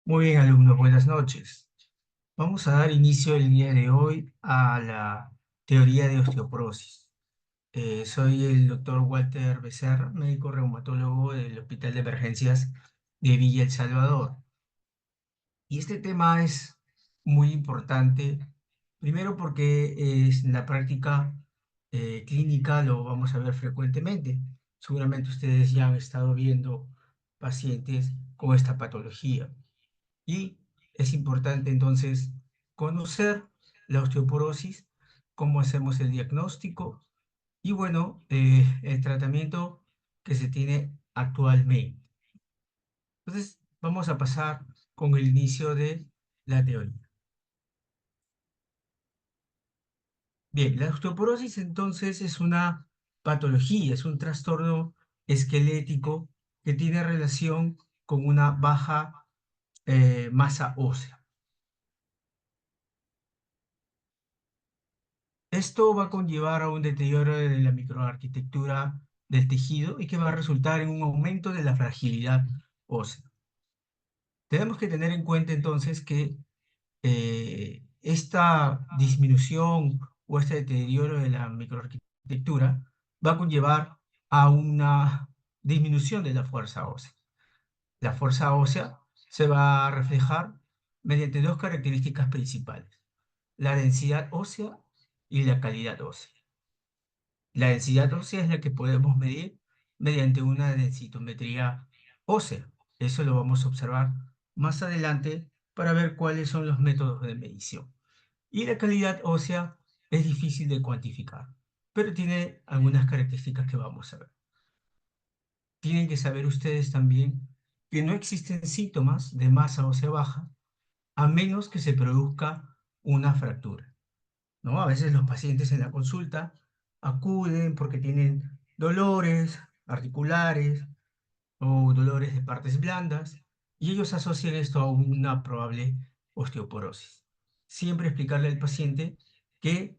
Muy bien, alumnos, buenas noches. Vamos a dar inicio el día de hoy a la teoría de osteoporosis. Soy el doctor Walter Becerra, médico reumatólogo del Hospital de Emergencias de Villa El Salvador. Y este tema es muy importante, primero porque en la práctica clínica lo vamos a ver frecuentemente. Seguramente ustedes ya han estado viendo pacientes con esta patología. Y es importante entonces conocer la osteoporosis, cómo hacemos el diagnóstico y bueno, el tratamiento que se tiene actualmente. Entonces, vamos a pasar con el inicio de la teoría. Bien, la osteoporosis entonces es una patología, es un trastorno esquelético que tiene relación con una baja masa ósea. Esto va a conllevar a un deterioro de la microarquitectura del tejido y que va a resultar en un aumento de la fragilidad ósea. Tenemos que tener en cuenta entonces que esta disminución o este deterioro de la microarquitectura va a conllevar a una disminución de la fuerza ósea. La fuerza ósea se va a reflejar mediante dos características principales: la densidad ósea y la calidad ósea. La densidad ósea es la que podemos medir mediante una densitometría ósea. Eso lo vamos a observar más adelante para ver cuáles son los métodos de medición. Y la calidad ósea es difícil de cuantificar, pero tiene algunas características que vamos a ver. Tienen que saber ustedes también que no existen síntomas de masa ósea baja a menos que se produzca una fractura, ¿no? A veces los pacientes en la consulta acuden porque tienen dolores articulares o dolores de partes blandas y ellos asocian esto a una probable osteoporosis. Siempre explicarle al paciente que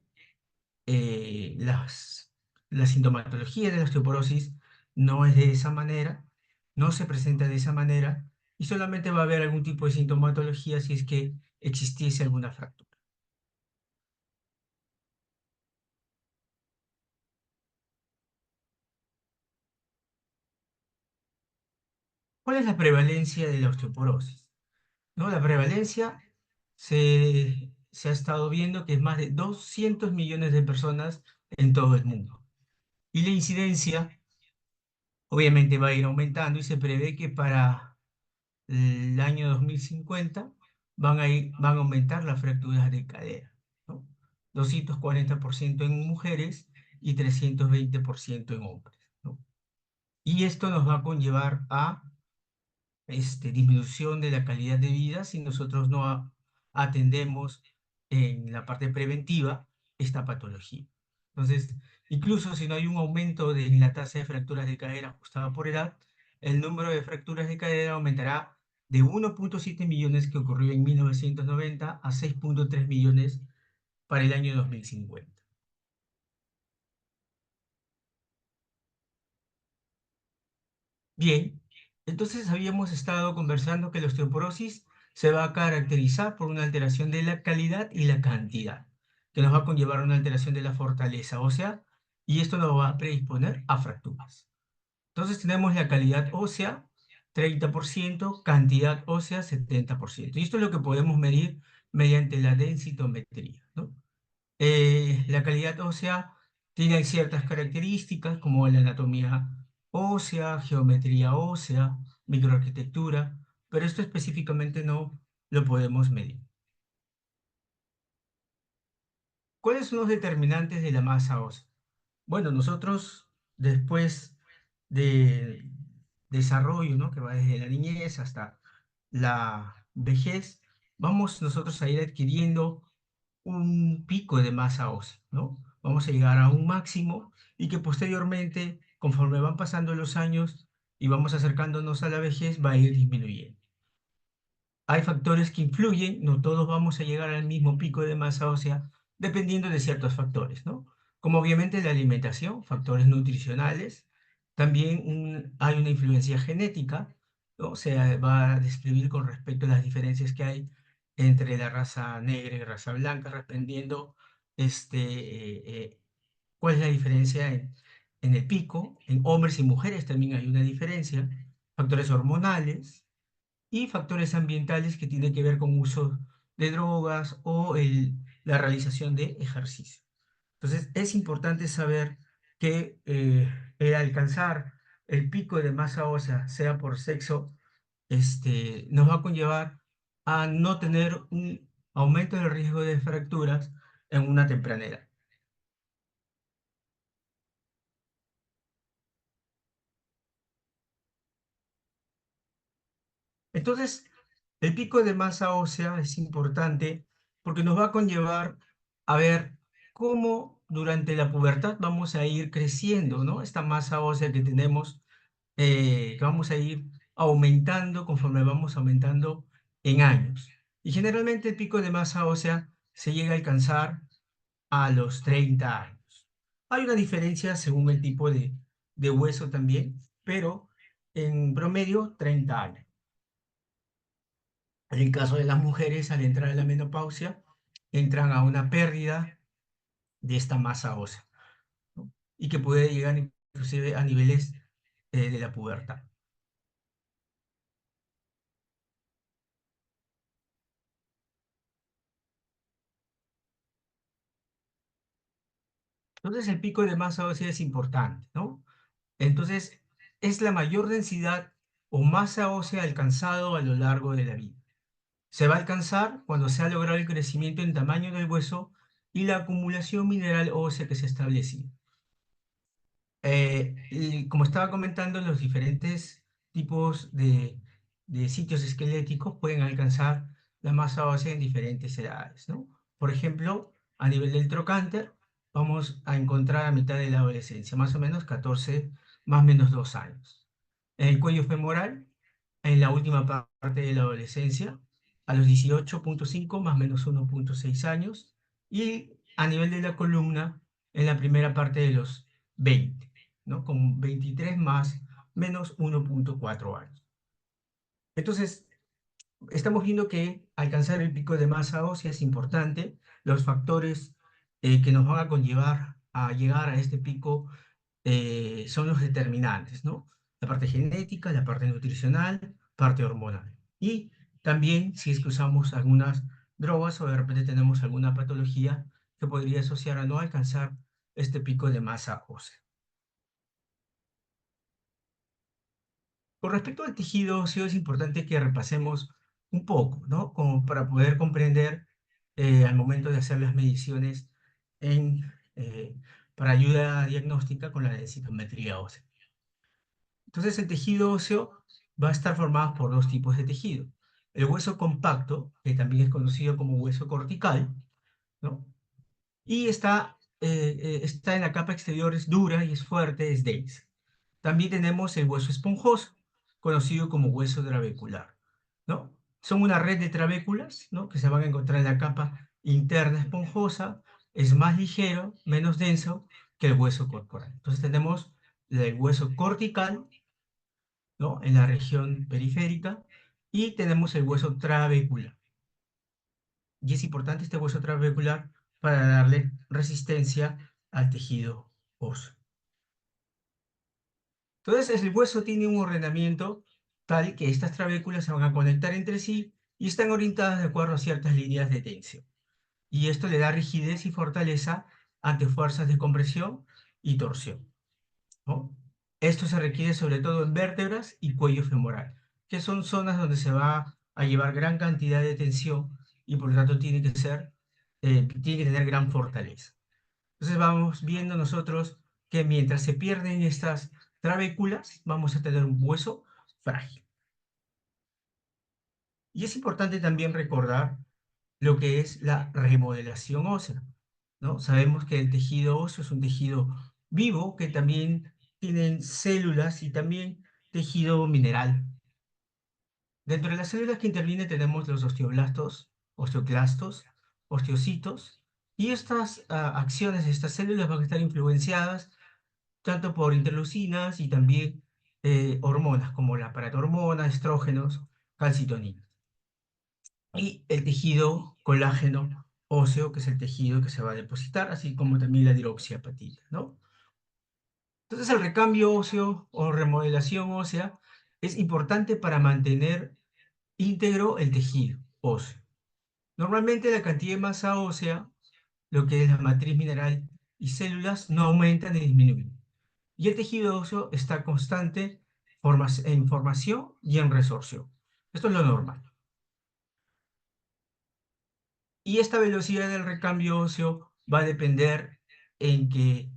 eh, las, la sintomatología de la osteoporosis no es de esa manera, no se presenta de esa manera y solamente va a haber algún tipo de sintomatología si es que existiese alguna fractura. ¿Cuál es la prevalencia de la osteoporosis? ¿No? La prevalencia se ha estado viendo que es más de 200 millones de personas en todo el mundo. Y la incidencia obviamente va a ir aumentando y se prevé que para el año 2050 van a aumentar las fracturas de cadera, ¿no? 240% en mujeres y 320% en hombres, ¿no? Y esto nos va a conllevar a disminución de la calidad de vida si nosotros no atendemos en la parte preventiva esta patología. Entonces, incluso si no hay un aumento en la tasa de fracturas de cadera ajustada por edad, el número de fracturas de cadera aumentará de 1,7 millones que ocurrió en 1990 a 6,3 millones para el año 2050. Bien, entonces habíamos estado conversando que la osteoporosis se va a caracterizar por una alteración de la calidad y la cantidad, que nos va a conllevar a una alteración de la fortaleza ósea y esto nos va a predisponer a fracturas. Entonces tenemos la calidad ósea 30%, cantidad ósea 70%. Y esto es lo que podemos medir mediante la densitometría, ¿no? La calidad ósea tiene ciertas características como la anatomía ósea, geometría ósea, microarquitectura, pero esto específicamente no lo podemos medir. ¿Cuáles son los determinantes de la masa ósea? Bueno, nosotros después de desarrollo, ¿no? Que va desde la niñez hasta la vejez, vamos nosotros a ir adquiriendo un pico de masa ósea, ¿no? Vamos a llegar a un máximo y que posteriormente, conforme van pasando los años y vamos acercándonos a la vejez, va a ir disminuyendo. Hay factores que influyen, no todos vamos a llegar al mismo pico de masa ósea dependiendo de ciertos factores, ¿no? Como obviamente la alimentación, factores nutricionales, también hay una influencia genética, ¿no? Se va a describir con respecto a las diferencias que hay entre la raza negra y raza blanca, dependiendo cuál es la diferencia en el pico. En hombres y mujeres también hay una diferencia, factores hormonales y factores ambientales que tienen que ver con uso de drogas o la realización de ejercicio. Entonces, es importante saber que el alcanzar el pico de masa ósea, sea por sexo, nos va a conllevar a no tener un aumento del riesgo de fracturas en una temprana edad. Entonces, el pico de masa ósea es importante porque nos va a conllevar a ver cómo durante la pubertad vamos a ir creciendo, ¿no? Esta masa ósea que tenemos, que vamos a ir aumentando conforme vamos aumentando en años. Y generalmente el pico de masa ósea se llega a alcanzar a los 30 años. Hay una diferencia según el tipo de hueso también, pero en promedio 30 años. En el caso de las mujeres, al entrar en la menopausia, entran a una pérdida de esta masa ósea, ¿no? Y que puede llegar inclusive a niveles de la pubertad. Entonces el pico de masa ósea es importante, ¿no? Entonces es la mayor densidad o masa ósea alcanzado a lo largo de la vida. Se va a alcanzar cuando se ha logrado el crecimiento en tamaño del hueso y la acumulación mineral ósea que se ha establecido. Y como estaba comentando, los diferentes tipos de sitios esqueléticos pueden alcanzar la masa ósea en diferentes edades, ¿no? Por ejemplo, a nivel del trocánter, vamos a encontrar a mitad de la adolescencia, más o menos 14, más o menos 2 años. En el cuello femoral, en la última parte de la adolescencia, a los 18,5 más o menos 1,6 años, y a nivel de la columna, en la primera parte de los 20, ¿no? Con 23 más menos 1,4 años. Entonces, estamos viendo que alcanzar el pico de masa ósea es importante. Los factores que nos van a conllevar a llegar a este pico son los determinantes, ¿no? La parte genética, la parte nutricional, parte hormonal. Y también si es que usamos algunas drogas o de repente tenemos alguna patología que podría asociar a no alcanzar este pico de masa ósea. Con respecto al tejido óseo, es importante que repasemos un poco, ¿no? Como para poder comprender al momento de hacer las mediciones en, eh, para ayuda diagnóstica con la densitometría ósea. Entonces, el tejido óseo va a estar formado por dos tipos de tejido. El hueso compacto, que también es conocido como hueso cortical, ¿no? Y está en la capa exterior, es dura y es fuerte, es densa. También tenemos el hueso esponjoso, conocido como hueso trabecular, ¿no? Son una red de trabéculas, ¿no? Que se van a encontrar en la capa interna esponjosa, es más ligero, menos denso que el hueso corporal. Entonces tenemos el hueso cortical, ¿no? En la región periférica, y tenemos el hueso trabecular. Y es importante este hueso trabecular para darle resistencia al tejido óseo. Entonces, el hueso tiene un ordenamiento tal que estas trabéculas se van a conectar entre sí y están orientadas de acuerdo a ciertas líneas de tensión. Y esto le da rigidez y fortaleza ante fuerzas de compresión y torsión, ¿no? Esto se requiere sobre todo en vértebras y cuello femoral, que son zonas donde se va a llevar gran cantidad de tensión y por lo tanto tiene que tener gran fortaleza. Entonces vamos viendo nosotros que mientras se pierden estas trabéculas, vamos a tener un hueso frágil. Y es importante también recordar lo que es la remodelación ósea, ¿no? Sabemos que el tejido óseo es un tejido vivo que también tiene células y también tejido mineral. Dentro de las células que intervienen tenemos los osteoblastos, osteoclastos, osteocitos, y estas acciones de estas células van a estar influenciadas tanto por interleucinas y también hormonas como la paratormona, estrógenos, calcitonina. Y el tejido colágeno óseo, que es el tejido que se va a depositar, así como también la hidroxiapatita, ¿no? Entonces el recambio óseo o remodelación ósea es importante para mantener íntegro el tejido óseo. Normalmente la cantidad de masa ósea, lo que es la matriz mineral y células, no aumentan ni disminuyen. Y el tejido óseo está constante en formación y en resorción. Esto es lo normal. Y esta velocidad del recambio óseo va a depender en que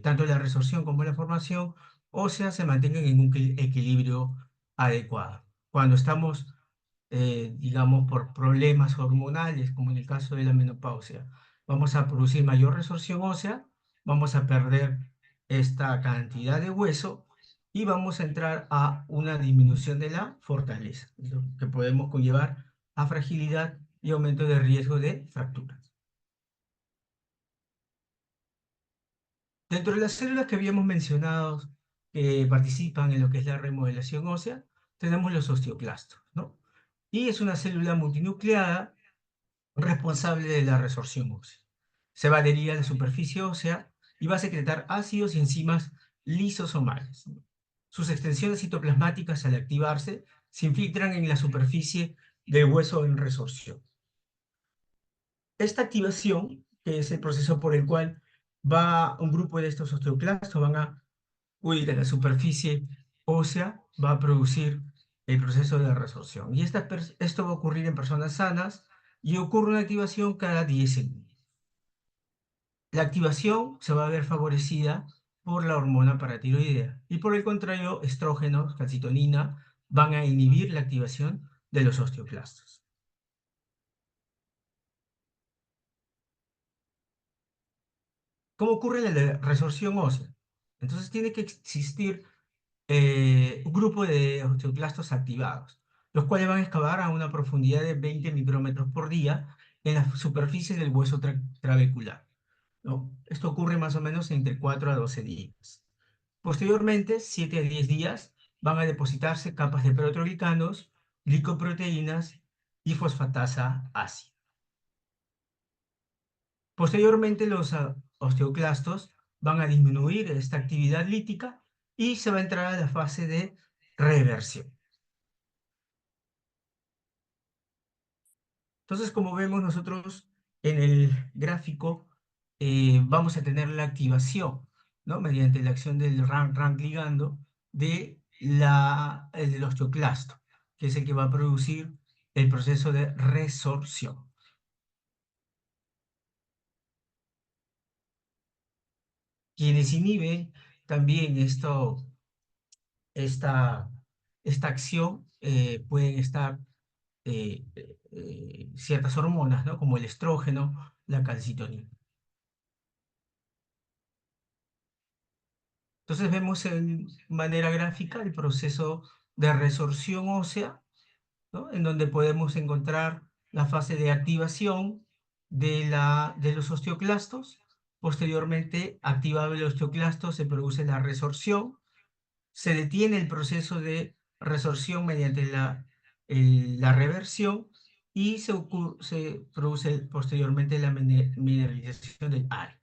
tanto la resorción como la formación ósea se mantengan en un equilibrio adecuado. Cuando estamos, digamos, por problemas hormonales, como en el caso de la menopausia, vamos a producir mayor resorción ósea, vamos a perder esta cantidad de hueso y vamos a entrar a una disminución de la fortaleza, lo que podemos conllevar a fragilidad y aumento de riesgo de fracturas. Dentro de las células que habíamos mencionado que participan en lo que es la remodelación ósea, tenemos los osteoclastos, ¿no? Y es una célula multinucleada responsable de la resorción ósea. Se va a adherir a la superficie ósea y va a secretar ácidos y enzimas lisosomales, ¿no? Sus extensiones citoplasmáticas, al activarse, se infiltran en la superficie del hueso en resorción. Esta activación, que es el proceso por el cual va un grupo de estos osteoclastos, van a huir a la superficie ósea, va a producir el proceso de resorción. Y esto va a ocurrir en personas sanas y ocurre una activación cada 10 segundos. La activación se va a ver favorecida por la hormona paratiroidea y por el contrario, estrógenos, calcitonina, van a inhibir la activación de los osteoclastos. ¿Cómo ocurre la resorción ósea? Entonces tiene que existir un grupo de osteoclastos activados, los cuales van a excavar a una profundidad de 20 micrómetros por día en la superficie del hueso trabecular, ¿no? Esto ocurre más o menos entre 4 a 12 días. Posteriormente, 7 a 10 días, van a depositarse capas de proteoglicanos, glicoproteínas y fosfatasa ácida. Posteriormente, los osteoclastos van a disminuir esta actividad lítica y se va a entrar a la fase de reversión. Entonces, como vemos nosotros en el gráfico, vamos a tener la activación, ¿no? Mediante la acción del RANK ligando del osteoclasto, que es el que va a producir el proceso de resorción. Quienes inhiben también esta, esta acción pueden estar ciertas hormonas, ¿no? Como el estrógeno, la calcitonina. Entonces vemos en manera gráfica el proceso de resorción ósea, ¿no? En donde podemos encontrar la fase de activación de los osteoclastos. Posteriormente, activado el osteoclasto, se produce la resorción. Se detiene el proceso de resorción mediante la reversión y se produce posteriormente la mineralización del área.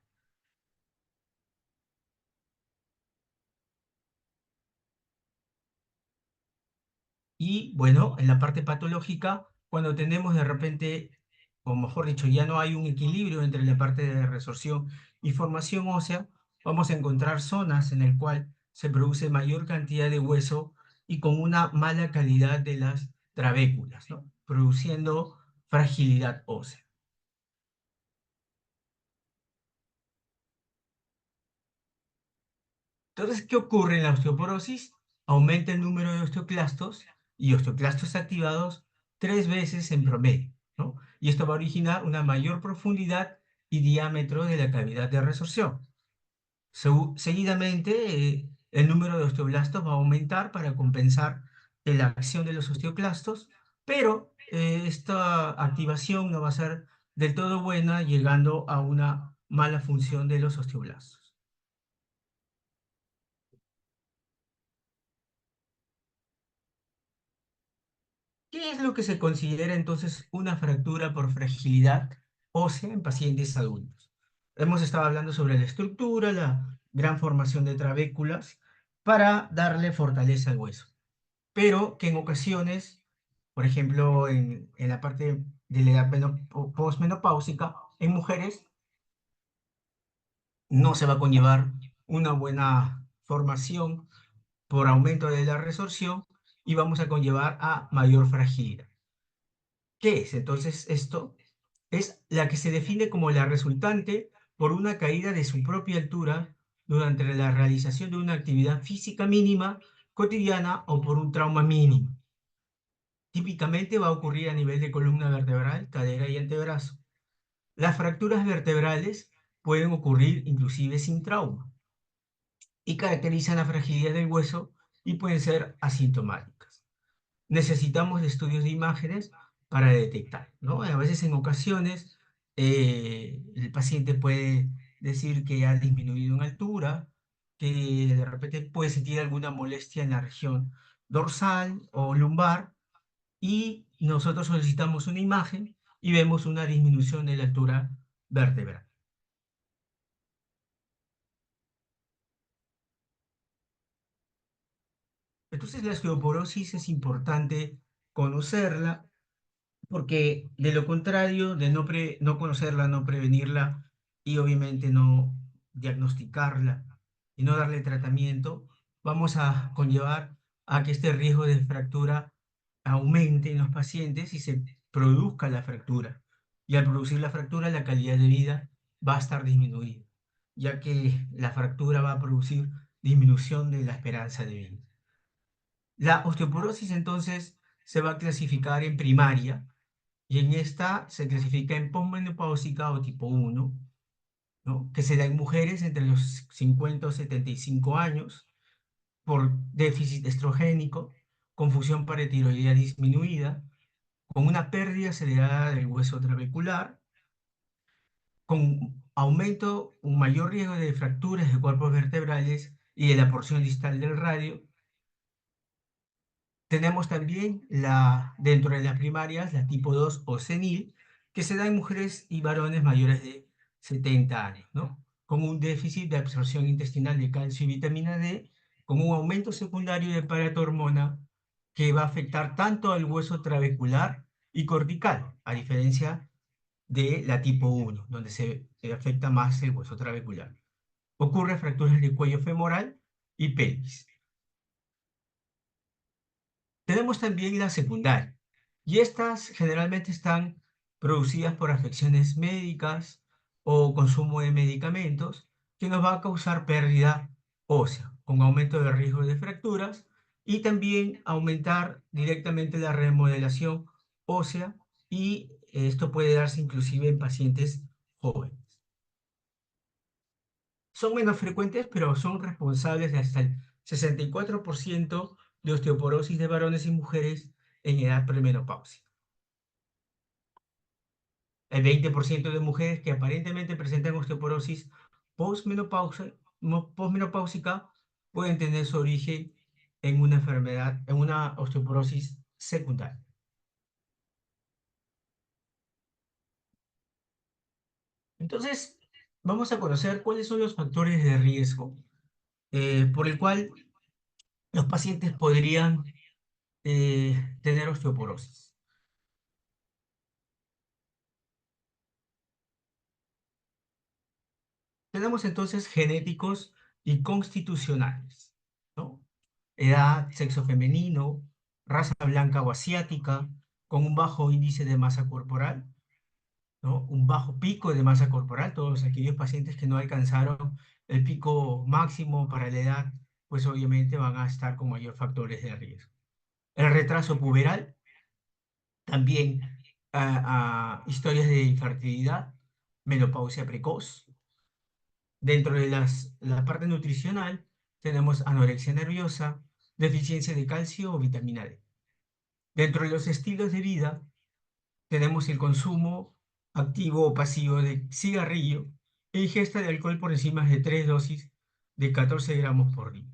Y bueno, en la parte patológica, cuando tenemos de repente, o mejor dicho, ya no hay un equilibrio entre la parte de resorción y formación ósea, vamos a encontrar zonas en las cuales se produce mayor cantidad de hueso y con una mala calidad de las trabéculas, ¿no? Produciendo fragilidad ósea. Entonces, ¿qué ocurre en la osteoporosis? Aumenta el número de osteoclastos y osteoclastos activados 3 veces en promedio, ¿no? Y esto va a originar una mayor profundidad y diámetro de la cavidad de resorción. Seguidamente, el número de osteoblastos va a aumentar para compensar la acción de los osteoclastos, pero esta activación no va a ser del todo buena, llegando a una mala función de los osteoblastos. ¿Qué es lo que se considera entonces una fractura por fragilidad ósea en pacientes adultos? Hemos estado hablando sobre la estructura, la gran formación de trabéculas para darle fortaleza al hueso, pero que en ocasiones, por ejemplo, en la parte de la edad posmenopáusica, en mujeres no se va a conllevar una buena formación por aumento de la resorción y vamos a conllevar a mayor fragilidad. ¿Qué es entonces esto? Es la que se define como la resultante por una caída de su propia altura durante la realización de una actividad física mínima cotidiana o por un trauma mínimo. Típicamente va a ocurrir a nivel de columna vertebral, cadera y antebrazo. Las fracturas vertebrales pueden ocurrir inclusive sin trauma y caracterizan la fragilidad del hueso y pueden ser asintomáticas. Necesitamos de estudios de imágenes para detectar, ¿no? A veces en ocasiones el paciente puede decir que ha disminuido en altura, que de repente puede sentir alguna molestia en la región dorsal o lumbar y nosotros solicitamos una imagen y vemos una disminución de la altura vertebral. Entonces la osteoporosis es importante conocerla porque de lo contrario, de no conocerla, no prevenirla y obviamente no diagnosticarla y no darle tratamiento, vamos a conllevar a que este riesgo de fractura aumente en los pacientes y se produzca la fractura. Y al producir la fractura, la calidad de vida va a estar disminuida, ya que la fractura va a producir disminución de la esperanza de vida. La osteoporosis entonces se va a clasificar en primaria y en esta se clasifica en posmenopáusica o tipo 1, ¿no? Que se da en mujeres entre los 50 o 75 años por déficit estrogénico, confusión paratiroidea disminuida, con una pérdida acelerada del hueso trabecular, con aumento, un mayor riesgo de fracturas de cuerpos vertebrales y de la porción distal del radio. Tenemos también dentro de las primarias la tipo 2 o senil, que se da en mujeres y varones mayores de 70 años, ¿no? Con un déficit de absorción intestinal de calcio y vitamina D, con un aumento secundario de paratormona que va a afectar tanto al hueso trabecular y cortical, a diferencia de la tipo 1, donde se afecta más el hueso trabecular. Ocurre fracturas de cuello femoral y pelvis. Tenemos también la secundaria, y estas generalmente están producidas por afecciones médicas o consumo de medicamentos que nos va a causar pérdida ósea, con aumento de riesgo de fracturas y también aumentar directamente la remodelación ósea y esto puede darse inclusive en pacientes jóvenes. Son menos frecuentes, pero son responsables de hasta el 64% de osteoporosis de varones y mujeres en edad premenopáusica. El 20% de mujeres que aparentemente presentan osteoporosis posmenopáusica pueden tener su origen en una enfermedad, en una osteoporosis secundaria. Entonces, vamos a conocer cuáles son los factores de riesgo por el cual los pacientes podrían tener osteoporosis. Tenemos entonces genéticos y constitucionales, ¿no? Edad, sexo femenino, raza blanca o asiática, con un bajo índice de masa corporal, ¿no? Un bajo pico de masa corporal, todos aquellos pacientes que no alcanzaron el pico máximo para la edad, pues obviamente van a estar con mayor factores de riesgo. El retraso puberal, también historias de infertilidad, menopausia precoz. Dentro de la parte nutricional tenemos anorexia nerviosa, deficiencia de calcio o vitamina D. Dentro de los estilos de vida tenemos el consumo activo o pasivo de cigarrillo e ingesta de alcohol por encima de 3 dosis de 14 gramos por día.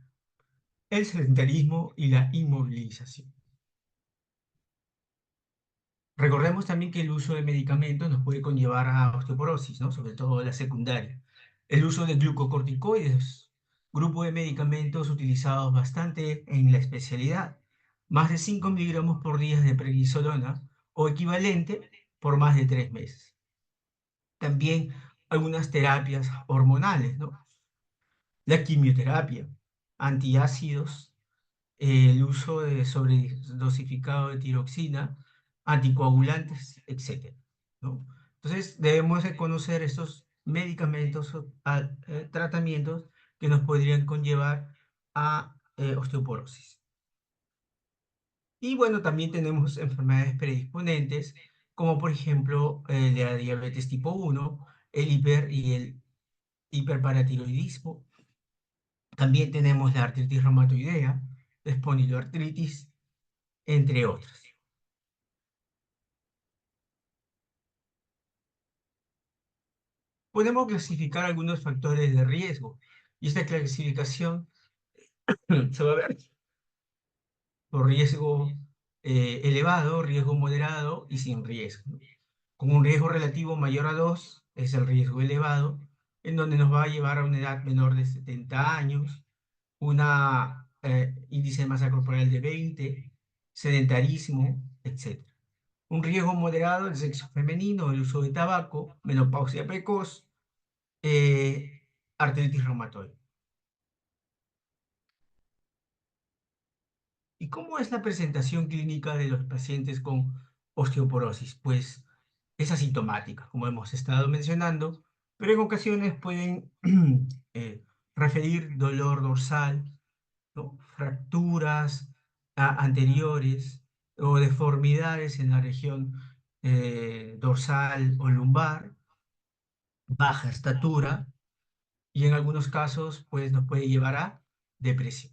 El sedentarismo y la inmovilización. Recordemos también que el uso de medicamentos nos puede conllevar a osteoporosis, ¿no? Sobre todo la secundaria. El uso de glucocorticoides, grupo de medicamentos utilizados bastante en la especialidad. Más de 5 miligramos por día de prednisolona o equivalente por más de 3 meses. También algunas terapias hormonales, ¿no? La quimioterapia, antiácidos, el uso de sobredosificado de tiroxina, anticoagulantes, etcétera, ¿no? Entonces, debemos de conocer estos medicamentos o tratamientos que nos podrían conllevar a osteoporosis. Y bueno, también tenemos enfermedades predisponentes, como por ejemplo la diabetes tipo 1, el hiper y el hiperparatiroidismo. También tenemos la artritis reumatoidea, la espondioartritis, entre otras. Podemos clasificar algunos factores de riesgo y esta clasificación se va a ver por riesgo elevado, riesgo moderado y sin riesgo, ¿no? Con un riesgo relativo mayor a 2 es el riesgo elevado, en donde nos va a llevar a una edad menor de 70 años, una índice de masa corporal de 20, sedentarismo, etc. Un riesgo moderado, el sexo femenino, el uso de tabaco, menopausia precoz, artritis reumatoide. ¿Y cómo es la presentación clínica de los pacientes con osteoporosis? Pues es asintomática, como hemos estado mencionando, pero en ocasiones pueden referir dolor dorsal, ¿no? Fracturas anteriores o deformidades en la región dorsal o lumbar, baja estatura y en algunos casos pues nos puede llevar a depresión.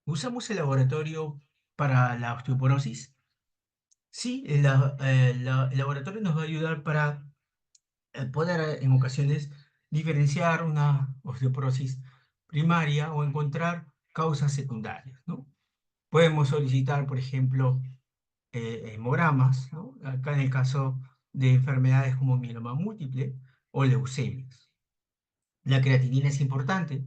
¿Usamos el laboratorio para la osteoporosis? Sí, el laboratorio nos va a ayudar para poder en ocasiones diferenciar una osteoporosis primaria o encontrar causas secundarias, ¿no? Podemos solicitar, por ejemplo, hemogramas, ¿no? Acá en el caso de enfermedades como mieloma múltiple o leucemias. La creatinina es importante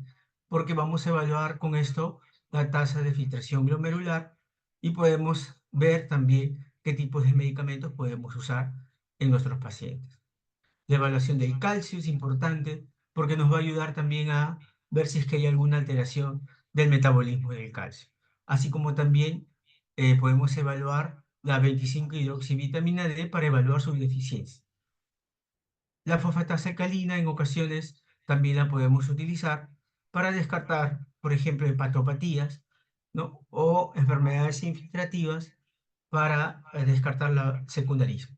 porque vamos a evaluar con esto la tasa de filtración glomerular y podemos ver también qué tipos de medicamentos podemos usar en nuestros pacientes. La evaluación del calcio es importante porque nos va a ayudar también a ver si es que hay alguna alteración del metabolismo del calcio. Así como también podemos evaluar la 25-hidroxivitamina D para evaluar su deficiencia. La fosfatasa alcalina en ocasiones también la podemos utilizar para descartar, por ejemplo, hepatopatías, ¿no? O enfermedades infiltrativas para descartar la secundarismo.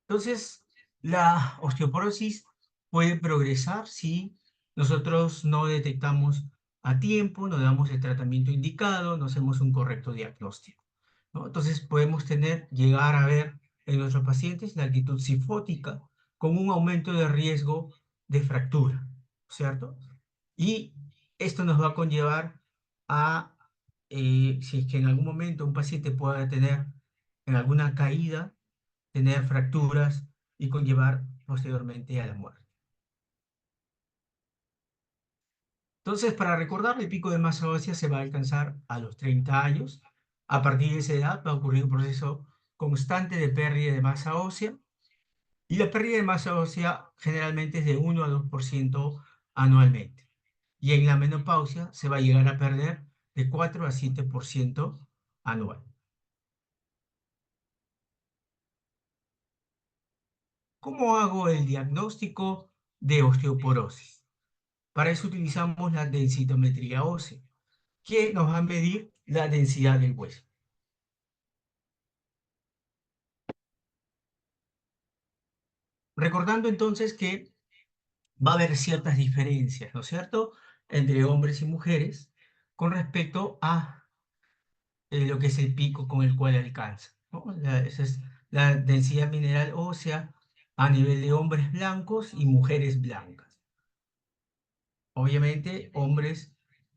Entonces, la osteoporosis puede progresar si nosotros no detectamos a tiempo, no damos el tratamiento indicado, no hacemos un correcto diagnóstico, ¿no? Entonces, podemos llegar a ver en nuestros pacientes la actitud cifótica con un aumento de riesgo de fractura, ¿cierto? Y esto nos va a conllevar a, si es que en algún momento un paciente pueda tener en alguna caída, tener fracturas y conllevar posteriormente a la muerte. Entonces, para recordar, el pico de masa ósea se va a alcanzar a los 30 años. A partir de esa edad va a ocurrir un proceso constante de pérdida de masa ósea y la pérdida de masa ósea generalmente es de 1 a 2% anualmente. Y en la menopausia se va a llegar a perder de 4 a 7% anual. ¿Cómo hago el diagnóstico de osteoporosis? Para eso utilizamos la densitometría ósea, que nos va a medir la densidad del hueso. Recordando entonces que va a haber ciertas diferencias, ¿no es cierto?, entre hombres y mujeres con respecto a lo que es el pico con el cual alcanza, ¿no? Esa es la densidad mineral ósea a nivel de hombres blancos y mujeres blancas. Obviamente, hombres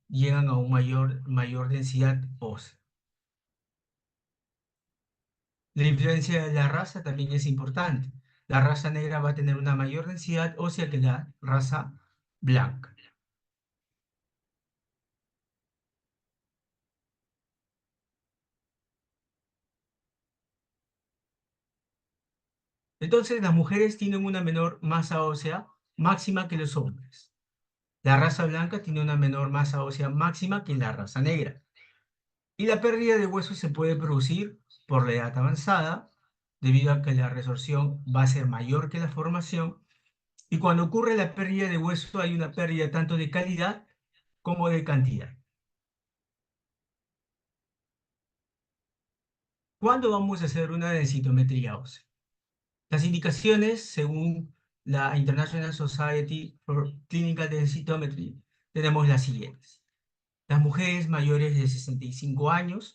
llegan a una mayor densidad ósea. La influencia de la raza también es importante. La raza negra va a tener una mayor densidad ósea que la raza blanca. Entonces, las mujeres tienen una menor masa ósea máxima que los hombres. La raza blanca tiene una menor masa ósea máxima que la raza negra. Y la pérdida de hueso se puede producir por la edad avanzada, debido a que la resorción va a ser mayor que la formación. Y cuando ocurre la pérdida de hueso, hay una pérdida tanto de calidad como de cantidad. ¿Cuándo vamos a hacer una densitometría ósea? Las indicaciones, según la International Society for Clinical Densitometry, tenemos las siguientes. Las mujeres mayores de 65 años,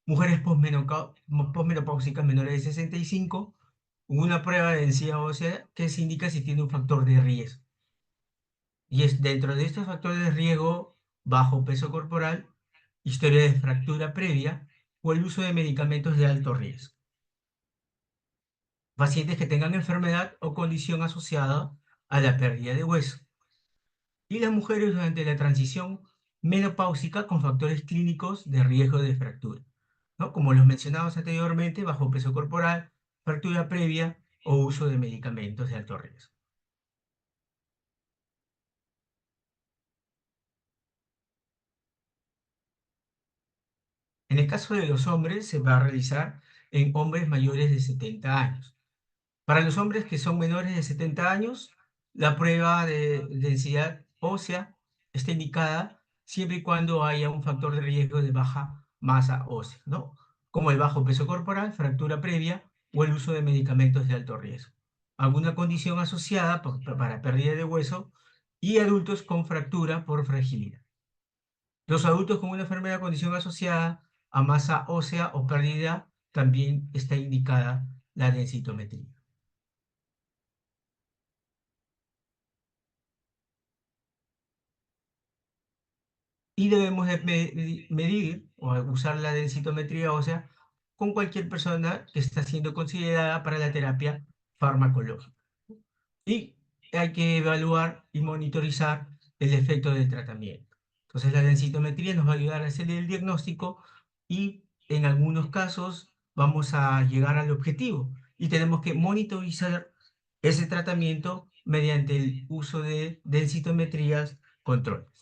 mujeres posmenopáusicas menores de 65, una prueba de densidad ósea que se indica si tiene un factor de riesgo. Y es dentro de estos factores de riesgo, bajo peso corporal, historia de fractura previa o el uso de medicamentos de alto riesgo. Pacientes que tengan enfermedad o condición asociada a la pérdida de hueso. Y las mujeres durante la transición menopáusica con factores clínicos de riesgo de fractura, ¿no? Como los mencionados anteriormente, bajo peso corporal, fractura previa o uso de medicamentos de alto riesgo. En el caso de los hombres, se va a realizar en hombres mayores de 70 años. Para los hombres que son menores de 70 años, la prueba de densidad ósea está indicada siempre y cuando haya un factor de riesgo de baja masa ósea, ¿no? Como el bajo peso corporal, fractura previa o el uso de medicamentos de alto riesgo. Alguna condición asociada para pérdida de hueso y adultos con fractura por fragilidad. Los adultos con una enfermedad o condición asociada a masa ósea o pérdida también está indicada la densitometría. Y debemos de medir o usar la densitometría ósea con cualquier persona que está siendo considerada para la terapia farmacológica. Y hay que evaluar y monitorizar el efecto del tratamiento. Entonces la densitometría nos va a ayudar a hacer el diagnóstico y en algunos casos vamos a llegar al objetivo y tenemos que monitorizar ese tratamiento mediante el uso de densitometrías controles.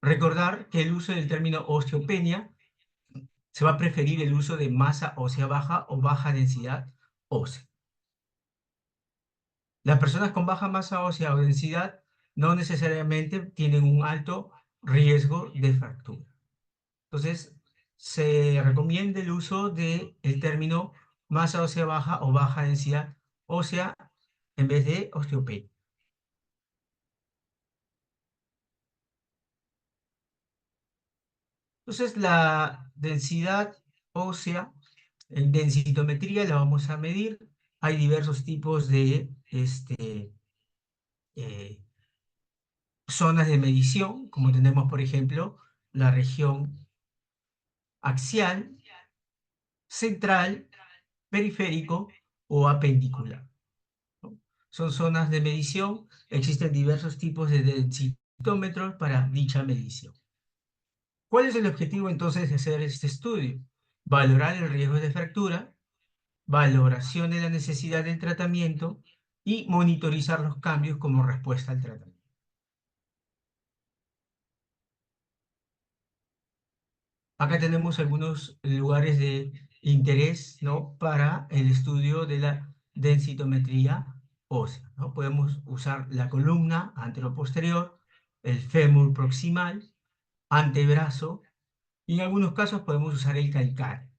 Recordar que el uso del término osteopenia se va a preferir el uso de masa ósea baja o baja densidad ósea. Las personas con baja masa ósea o densidad no necesariamente tienen un alto riesgo de fractura. Entonces, se recomienda el uso del término masa ósea baja o baja densidad ósea en vez de osteopenia. Entonces, la densidad ósea en densitometría la vamos a medir. Hay diversos tipos de eh, zonas de medición, como tenemos, por ejemplo, la región axial, central, periférico o apendicular, ¿no? Son zonas de medición. Existen diversos tipos de densitómetros para dicha medición. ¿Cuál es el objetivo entonces de hacer este estudio? Valorar el riesgo de fractura, valoración de la necesidad del tratamiento y monitorizar los cambios como respuesta al tratamiento. Acá tenemos algunos lugares de interés, ¿no?, para el estudio de la densitometría ósea, ¿no? Podemos usar la columna anteroposterior, el fémur proximal, antebrazo, y en algunos casos podemos usar el calcáneo,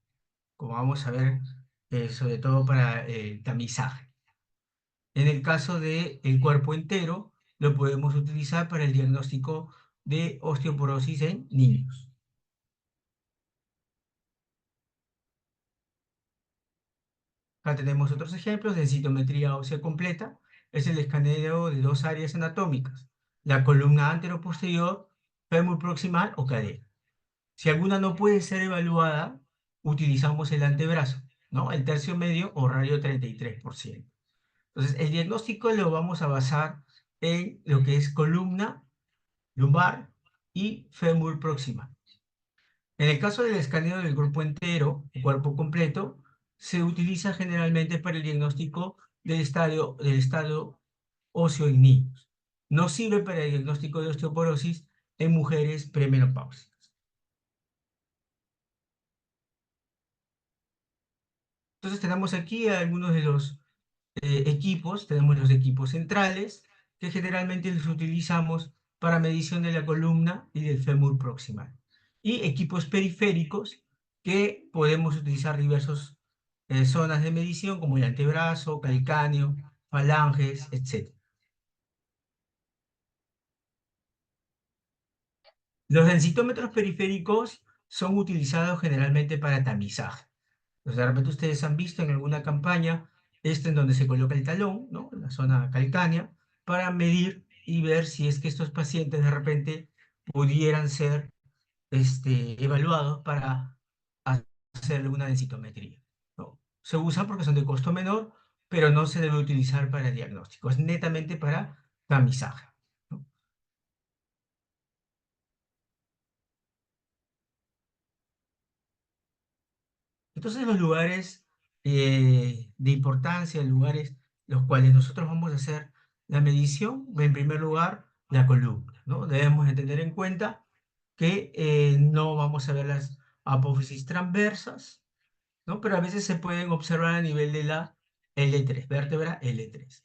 como vamos a ver, sobre todo para el tamizaje. En el caso del cuerpo entero, lo podemos utilizar para el diagnóstico de osteoporosis en niños. Acá tenemos otros ejemplos de densitometría ósea completa. Es el escaneo de dos áreas anatómicas, la columna anteroposterior, fémur proximal o cadera. Si alguna no puede ser evaluada, utilizamos el antebrazo, ¿no? El tercio medio o radio 33%. Entonces, el diagnóstico lo vamos a basar en lo que es columna, lumbar y fémur proximal. En el caso del escaneo del grupo entero o cuerpo completo, se utiliza generalmente para el diagnóstico del estado óseo en niños. No sirve para el diagnóstico de osteoporosis en mujeres premenopáusicas. Entonces tenemos aquí algunos de los equipos. Tenemos los equipos centrales, que generalmente los utilizamos para medición de la columna y del fémur proximal. Y equipos periféricos, que podemos utilizar diversas zonas de medición, como el antebrazo, calcáneo, falanges, etc. Los densitómetros periféricos son utilizados generalmente para tamizaje. Pues de repente ustedes han visto en alguna campaña en donde se coloca el talón, ¿no? En la zona calcánea, para medir y ver si es que estos pacientes de repente pudieran ser evaluados para hacerle una densitometría, ¿no? Se usan porque son de costo menor, pero no se debe utilizar para diagnóstico, es netamente para tamizaje, ¿no? Entonces los lugares de importancia, lugares los cuales nosotros vamos a hacer la medición, en primer lugar, la columna, ¿no? Debemos de tener en cuenta que no vamos a ver las apófisis transversas, ¿no? Pero a veces se pueden observar a nivel de la L3, vértebra L3,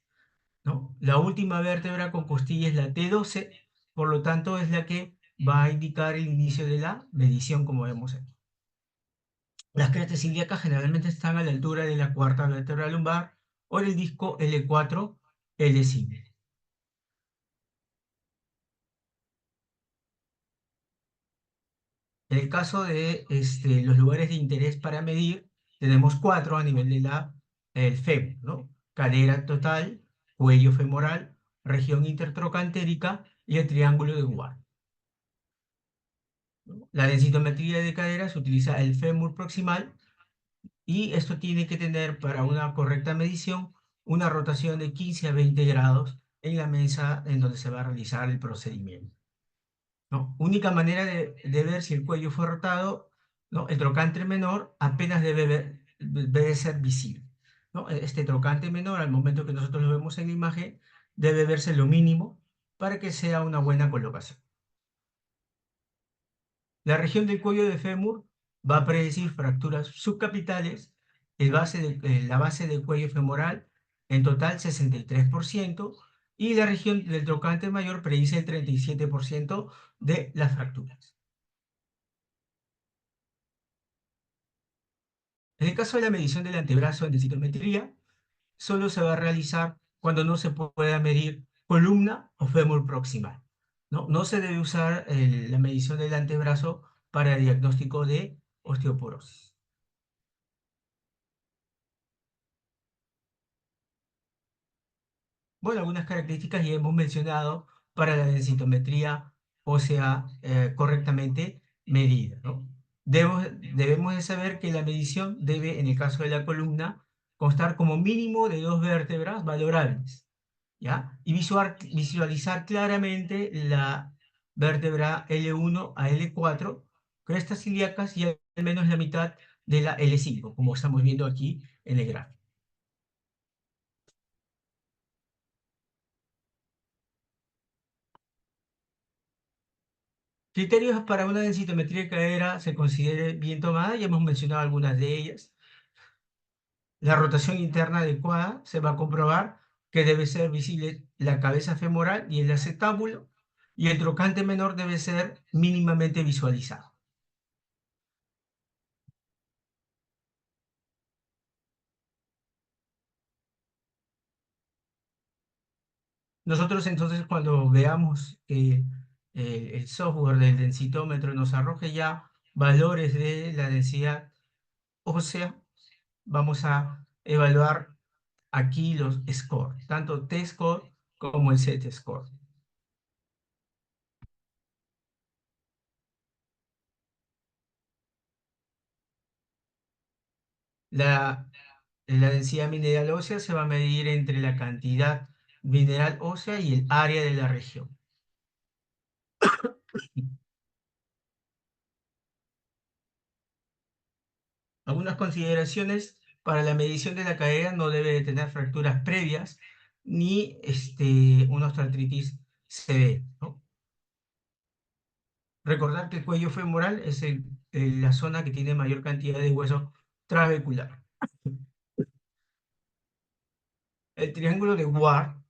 ¿no? La última vértebra con costilla es la T12, por lo tanto es la que va a indicar el inicio de la medición, como vemos aquí. Las crestas ilíacas generalmente están a la altura de la cuarta vértebra lumbar o del disco L4, L5. En el caso de los lugares de interés para medir, tenemos cuatro a nivel de el fémur, ¿no? Cadera total, cuello femoral, región intertrocantérica y el triángulo de Ward, ¿no? La densitometría de cadera se utiliza el fémur proximal, y esto tiene que tener, para una correcta medición, una rotación de 15 a 20 grados en la mesa en donde se va a realizar el procedimiento, ¿no? Única manera de ver si el cuello fue rotado, ¿no? El trocante menor apenas debe ser visible, ¿no? Este trocante menor, al momento que nosotros lo vemos en la imagen, debe verse lo mínimo para que sea una buena colocación. La región del cuello de fémur va a predecir fracturas subcapitales, la base del cuello femoral en total 63%, y la región del trocante mayor predice el 37% de las fracturas. En el caso de la medición del antebrazo en densitometría, solo se va a realizar cuando no se pueda medir columna o fémur proximal, ¿no? No se debe usar la medición del antebrazo para el diagnóstico de osteoporosis. Bueno, algunas características ya hemos mencionado para la densitometría ósea correctamente medida, ¿no? Debemos de saber que la medición debe, en el caso de la columna, constar como mínimo de dos vértebras valorables, ¿ya? Y visualizar claramente la vértebra L1 a L4, crestas ilíacas y al menos la mitad de la L5, como estamos viendo aquí en el gráfico. Criterios para una densitometría de cadera se considere bien tomada, ya hemos mencionado algunas de ellas. La rotación interna adecuada, se va a comprobar que debe ser visible la cabeza femoral y el acetábulo, y el trocante menor debe ser mínimamente visualizado. Nosotros entonces cuando veamos que el software del densitómetro nos arroje ya valores de la densidad ósea, vamos a evaluar aquí los scores, tanto T-score como el Z-score. La, la densidad mineral ósea se va a medir entre la cantidad mineral ósea y el área de la región. Algunas consideraciones para la medición de la cadera: no debe de tener fracturas previas ni una osteoartritis severa, ¿no? Recordar que el cuello femoral es la zona que tiene mayor cantidad de hueso trabecular. El triángulo de Ward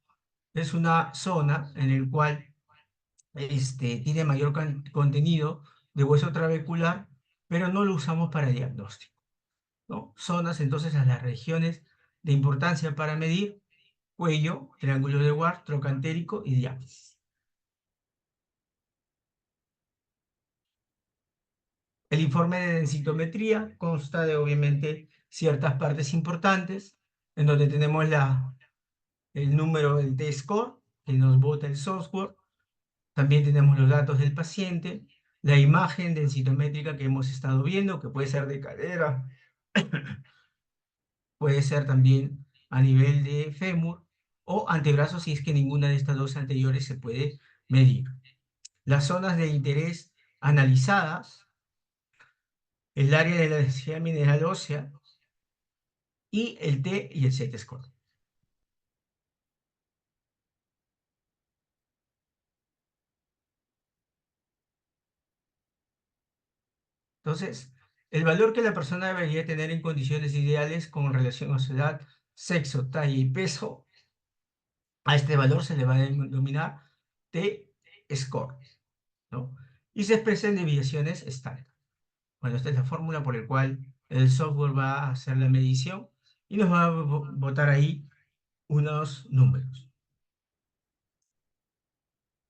es una zona en la cual tiene mayor contenido de hueso trabecular, pero no lo usamos para diagnóstico, ¿no? Zonas entonces a las regiones de importancia para medir: cuello, triángulo de Ward, trocantérico y diáfisis. El informe de densitometría consta de, obviamente, ciertas partes importantes, en donde tenemos el número del T-score que nos bota el software. También tenemos los datos del paciente, la imagen densitométrica que hemos estado viendo, que puede ser de cadera, puede ser también a nivel de fémur o antebrazo, si es que ninguna de estas dos anteriores se puede medir. Las zonas de interés analizadas: el área de la densidad mineral ósea y el T y el Z-score. Entonces, el valor que la persona debería tener en condiciones ideales con relación a su edad, sexo, talla y peso, a este valor se le va a denominar T-score, ¿no? Y se expresa en desviaciones estándar. Bueno, esta es la fórmula por la cual el software va a hacer la medición y nos va a botar ahí unos números.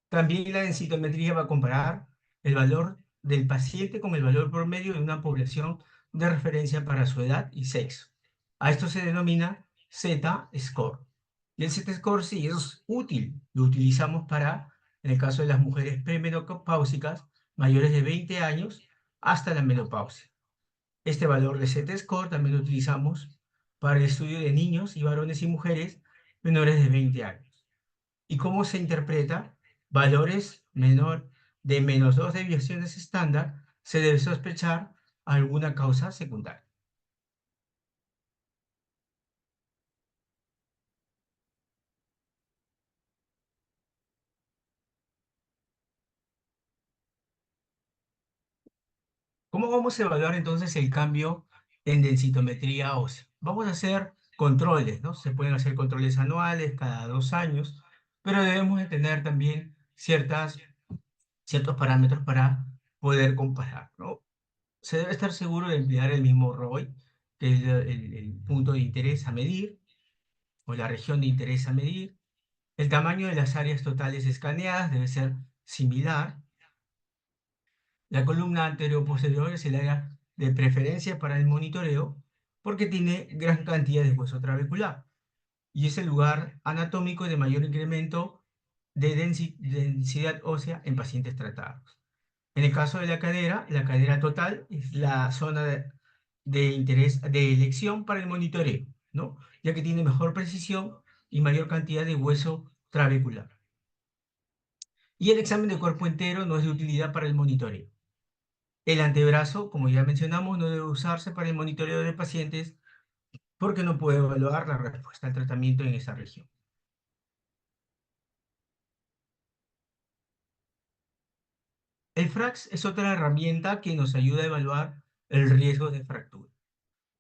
También la densitometría va a comparar el valor del paciente con el valor promedio de una población de referencia para su edad y sexo. A esto se denomina Z-score. Y el Z-score sí es útil, lo utilizamos para, en el caso de las mujeres premenopáusicas mayores de 20 años hasta la menopausia. Este valor de Z-score también lo utilizamos para el estudio de niños y varones y mujeres menores de 20 años. ¿Y cómo se interpreta? Valores de menos 2 desviaciones estándar, se debe sospechar alguna causa secundaria. ¿Cómo vamos a evaluar entonces el cambio en densitometría ósea? Vamos a hacer controles, ¿no? Se pueden hacer controles anuales, cada 2 años, pero debemos de tener también ciertos parámetros para poder comparar, ¿no? Se debe estar seguro de emplear el mismo ROI, que es el punto de interés a medir, o la región de interés a medir. El tamaño de las áreas totales escaneadas debe ser similar. La columna anterior-posterior es el área de preferencia para el monitoreo porque tiene gran cantidad de hueso trabecular y es el lugar anatómico de mayor incremento de densidad ósea en pacientes tratados. En el caso de la cadera total es la zona de interés de elección para el monitoreo, ¿no? Ya que tiene mejor precisión y mayor cantidad de hueso trabecular. Y el examen de cuerpo entero no es de utilidad para el monitoreo. El antebrazo, como ya mencionamos, no debe usarse para el monitoreo de pacientes porque no puede evaluar la respuesta al tratamiento en esa región. El FRAX es otra herramienta que nos ayuda a evaluar el riesgo de fractura,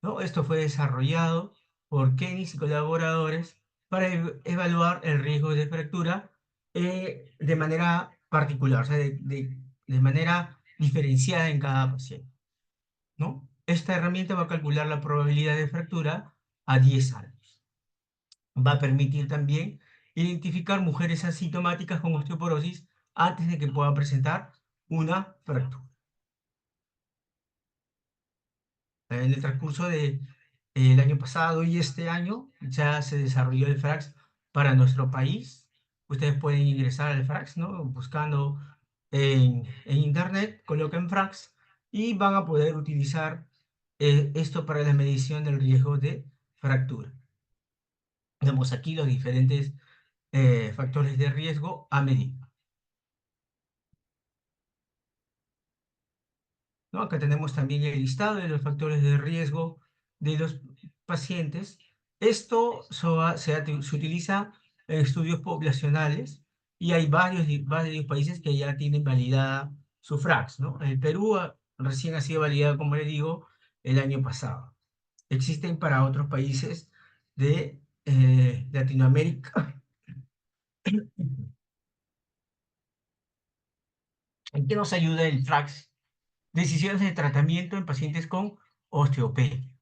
¿no? Esto fue desarrollado por Kennis y colaboradores para evaluar el riesgo de fractura de manera particular, o sea, de manera diferenciada en cada paciente, ¿no? Esta herramienta va a calcular la probabilidad de fractura a 10 años. Va a permitir también identificar mujeres asintomáticas con osteoporosis antes de que puedan presentar una fractura. En el transcurso del año pasado y este año ya se desarrolló el FRAX para nuestro país. Ustedes pueden ingresar al FRAX, ¿no? Buscando en internet, coloquen FRAX y van a poder utilizar esto para la medición del riesgo de fractura. Vemos aquí los diferentes factores de riesgo a medir, ¿no? Acá tenemos también el listado de los factores de riesgo de los pacientes. Esto se utiliza en estudios poblacionales y hay varios países que ya tienen validada su FRAX, ¿no? El Perú recién ha sido validado, como le digo, el año pasado. Existen para otros países de Latinoamérica. ¿En qué nos ayuda el FRAX? Decisiones de tratamiento en pacientes con osteopenia.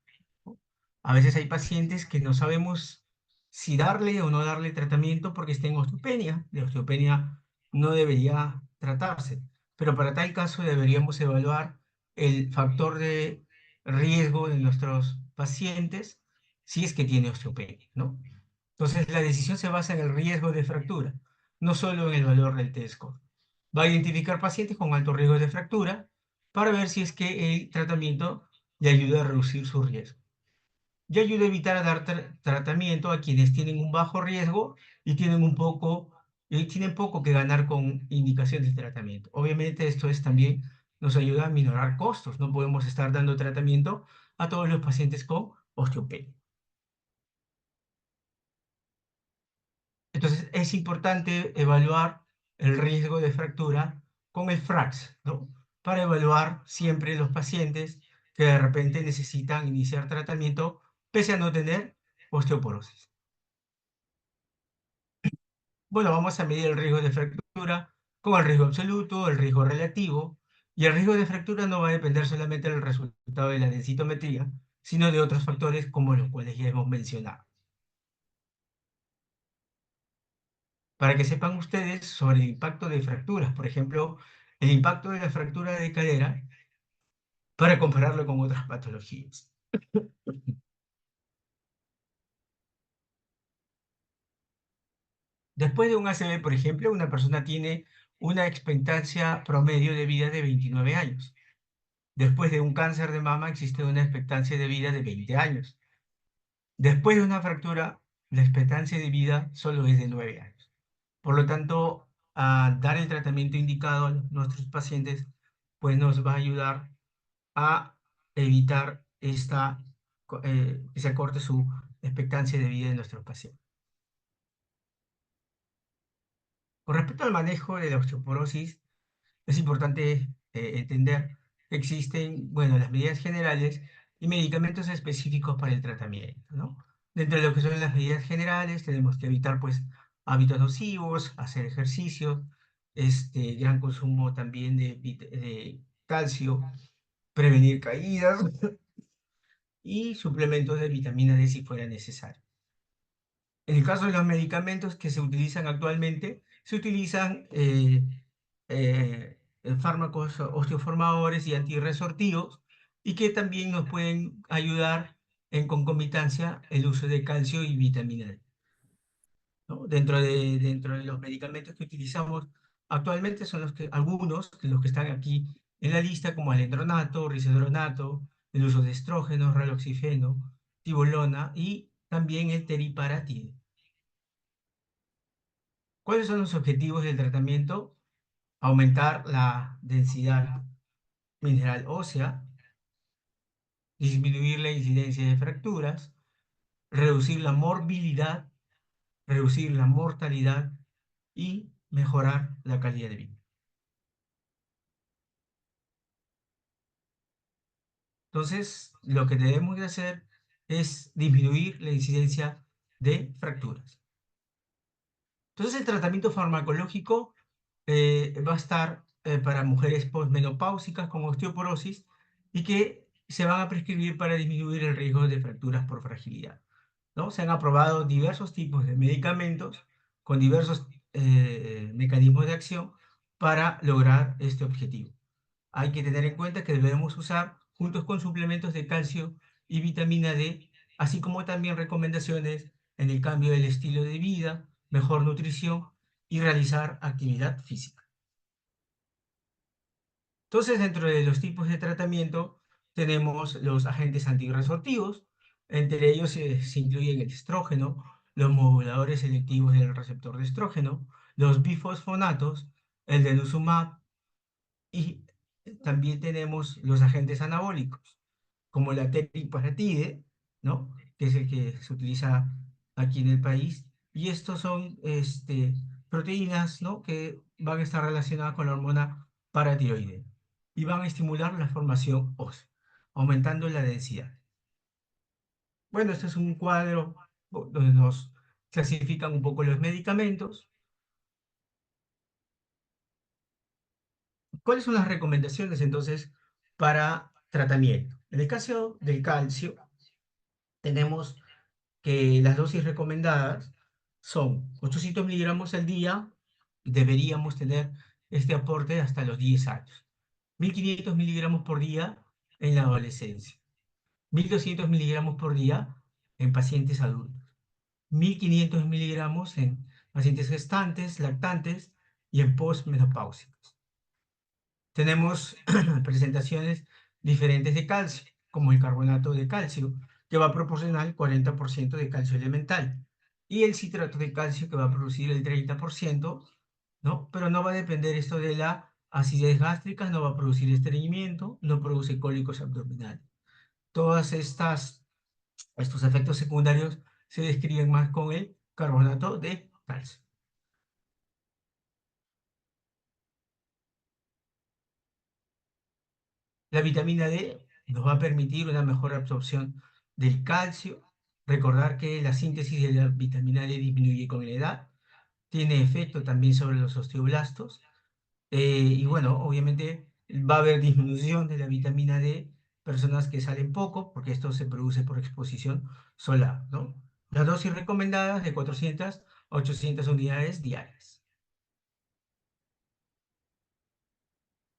A veces hay pacientes que no sabemos si darle o no darle tratamiento porque está en osteopenia. De osteopenia no debería tratarse, pero para tal caso deberíamos evaluar el factor de riesgo de nuestros pacientes si es que tiene osteopenia, ¿no? Entonces la decisión se basa en el riesgo de fractura, no solo en el valor del T-score. Va a identificar pacientes con alto riesgo de fractura para ver si es que el tratamiento le ayuda a reducir su riesgo y ayuda a evitar a dar tratamiento a quienes tienen un bajo riesgo y tienen poco que ganar con indicaciones de tratamiento. Obviamente esto es también nos ayuda a minorar costos. No podemos estar dando tratamiento a todos los pacientes con osteopenia. Entonces es importante evaluar el riesgo de fractura con el FRAX, ¿no? Para evaluar siempre los pacientes que de repente necesitan iniciar tratamiento pese a no tener osteoporosis. Bueno, vamos a medir el riesgo de fractura con el riesgo absoluto, el riesgo relativo, y el riesgo de fractura no va a depender solamente del resultado de la densitometría, sino de otros factores como los cuales ya hemos mencionado. Para que sepan ustedes sobre el impacto de fracturas, por ejemplo, el impacto de la fractura de cadera, para compararlo con otras patologías. Después de un ACV, por ejemplo, una persona tiene una expectancia promedio de vida de 29 años. Después de un cáncer de mama existe una expectancia de vida de 20 años. Después de una fractura, la expectancia de vida solo es de 9 años. Por lo tanto, a dar el tratamiento indicado a nuestros pacientes, pues nos va a ayudar a evitar que se acorte su expectancia de vida de nuestros pacientes. Con respecto al manejo de la osteoporosis, es importante entender que existen, bueno, las medidas generales y medicamentos específicos para el tratamiento, ¿no? Dentro de lo que son las medidas generales, tenemos que evitar, pues, hábitos nocivos, hacer ejercicio, gran consumo también de calcio, prevenir caídas y suplementos de vitamina D si fuera necesario. En el caso de los medicamentos que se utilizan actualmente, se utilizan fármacos osteoformadores y antirresortivos y que también nos pueden ayudar en concomitancia el uso de calcio y vitamina D, ¿no? Dentro de los medicamentos que utilizamos actualmente son algunos de los que están aquí en la lista, como alendronato, risedronato, el uso de estrógenos, raloxifeno, tibolona y también el teriparatide. ¿Cuáles son los objetivos del tratamiento? Aumentar la densidad mineral ósea, disminuir la incidencia de fracturas, reducir la morbilidad, reducir la mortalidad y mejorar la calidad de vida. Entonces, lo que debemos de hacer es disminuir la incidencia de fracturas. Entonces, el tratamiento farmacológico va a estar para mujeres posmenopáusicas con osteoporosis y que se van a prescribir para disminuir el riesgo de fracturas por fragilidad, ¿no? Se han aprobado diversos tipos de medicamentos con diversos mecanismos de acción para lograr este objetivo. Hay que tener en cuenta que debemos usar juntos con suplementos de calcio y vitamina D, así como también recomendaciones en el cambio del estilo de vida, mejor nutrición y realizar actividad física. Entonces, dentro de los tipos de tratamiento tenemos los agentes antirresortivos, entre ellos se incluyen el estrógeno, los moduladores selectivos del receptor de estrógeno, los bifosfonatos, el denosumab y también tenemos los agentes anabólicos, como la teriparatide, ¿no? Que es el que se utiliza aquí en el país, y estos son proteínas, ¿no? Que van a estar relacionadas con la hormona paratiroidea y van a estimular la formación ósea, aumentando la densidad. Bueno, este es un cuadro donde nos clasifican un poco los medicamentos. ¿Cuáles son las recomendaciones entonces para tratamiento? En el caso del calcio, tenemos que las dosis recomendadas son 800 miligramos al día, deberíamos tener este aporte hasta los 10 años. 1500 miligramos por día en la adolescencia. 1200 miligramos por día en pacientes adultos. 1500 miligramos en pacientes gestantes, lactantes y en postmenopáusicos. Tenemos presentaciones diferentes de calcio, como el carbonato de calcio, que va a proporcionar el 40% de calcio elemental, y el citrato de calcio, que va a producir el 30%, ¿no? Pero no va a depender esto de la acidez gástrica, no va a producir estreñimiento, no produce cólicos abdominales. Todas estos efectos secundarios se describen más con el carbonato de calcio. La vitamina D nos va a permitir una mejor absorción del calcio. Recordar que la síntesis de la vitamina D disminuye con la edad, tiene efecto también sobre los osteoblastos. Y bueno, obviamente va a haber disminución de la vitamina D, personas que salen poco, porque esto se produce por exposición solar, ¿no? Las dosis recomendadas de 400 a 800 unidades diarias.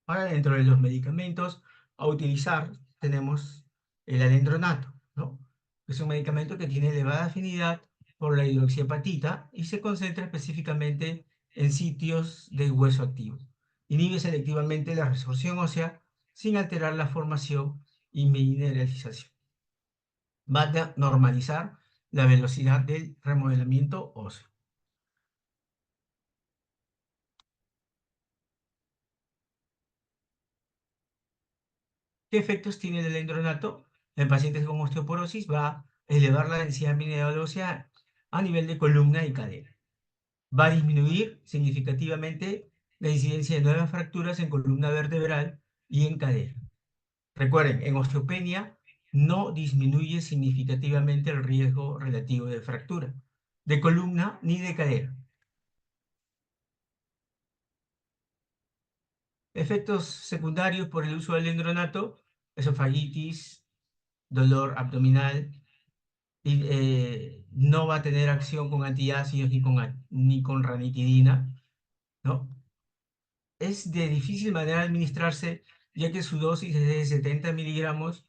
Ahora, dentro de los medicamentos a utilizar, tenemos el alendronato, ¿no? Es un medicamento que tiene elevada afinidad por la hidroxiapatita y se concentra específicamente en sitios del hueso activo. Inhibe selectivamente la resorción ósea sin alterar la formación y mineralización. Va a normalizar la velocidad del remodelamiento óseo. ¿Qué efectos tiene el alendronato? En pacientes con osteoporosis va a elevar la densidad mineral ósea a nivel de columna y cadera. Va a disminuir significativamente la incidencia de nuevas fracturas en columna vertebral y en cadera. Recuerden, en osteopenia no disminuye significativamente el riesgo relativo de fractura de columna ni de cadera. Efectos secundarios por el uso del alendronato: esofagitis, dolor abdominal, y, no va a tener acción con antiácidos ni con ranitidina, ¿no? Es de difícil manera administrarse, ya que su dosis es de 70 miligramos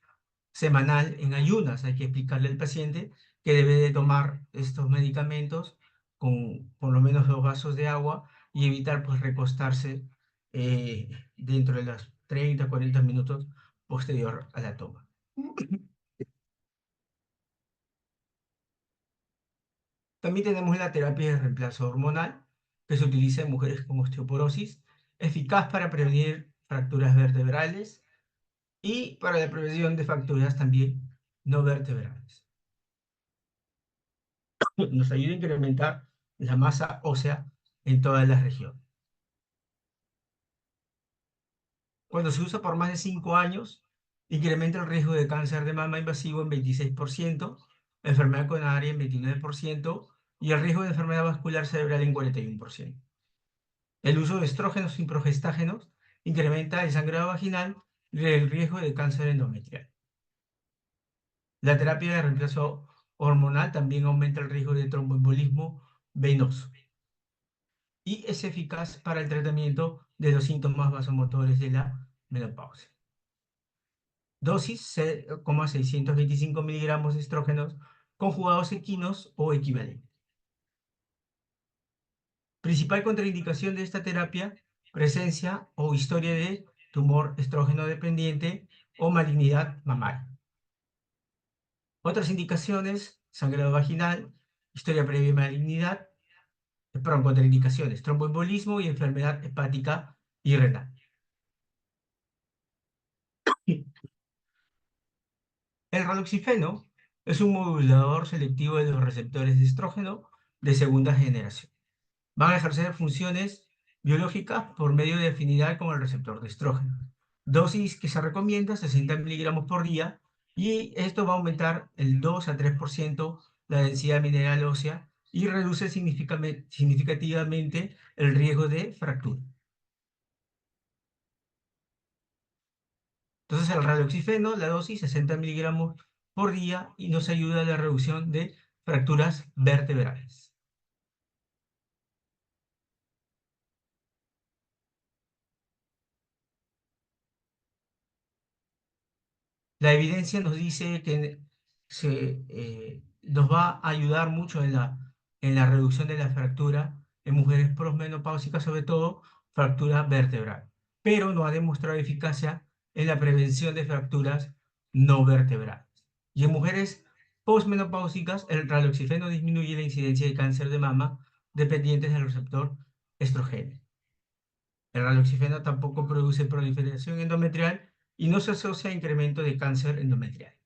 semanal en ayunas. Hay que explicarle al paciente que debe de tomar estos medicamentos con por lo menos 2 vasos de agua y evitar pues recostarse dentro de los 30 40 minutos posterior a la toma. También tenemos la terapia de reemplazo hormonal, que se utiliza en mujeres con osteoporosis, eficaz para prevenir fracturas vertebrales y para la prevención de fracturas también no vertebrales. Nos ayuda a incrementar la masa ósea en todas las regiones. Cuando se usa por más de 5 años, incrementa el riesgo de cáncer de mama invasivo en 26%, enfermedad coronaria en 29% y el riesgo de enfermedad vascular cerebral en 41%. El uso de estrógenos y progestágenos incrementa el sangrado vaginal y el riesgo de cáncer endometrial. La terapia de reemplazo hormonal también aumenta el riesgo de tromboembolismo venoso. y es eficaz para el tratamiento de los síntomas vasomotores de la menopausia. Dosis 0,625 miligramos de estrógenos conjugados equinos o equivalentes. Principal contraindicación de esta terapia: presencia o historia de tumor estrógeno dependiente o malignidad mamaria. Otras indicaciones: sangrado vaginal, historia previa de malignidad, perdón, contraindicaciones: tromboembolismo y enfermedad hepática y renal. El raloxifeno es un modulador selectivo de los receptores de estrógeno de segunda generación. Van a ejercer funciones biológicas por medio de afinidad con el receptor de estrógeno. Dosis que se recomienda: 60 miligramos por día, y esto va a aumentar el 2 a 3% la densidad mineral ósea y reduce significativamente el riesgo de fractura. Entonces, el raloxifeno, la dosis 60 miligramos por día, y nos ayuda a la reducción de fracturas vertebrales. La evidencia nos dice que nos va a ayudar mucho en la reducción de la fractura en mujeres posmenopáusicas, sobre todo fractura vertebral, pero no ha demostrado eficacia en la prevención de fracturas no vertebrales. Y en mujeres posmenopáusicas, el raloxifeno disminuye la incidencia de cáncer de mama dependientes del receptor estrogénico. El raloxifeno tampoco produce proliferación endometrial y no se asocia a incremento de cáncer endometrial.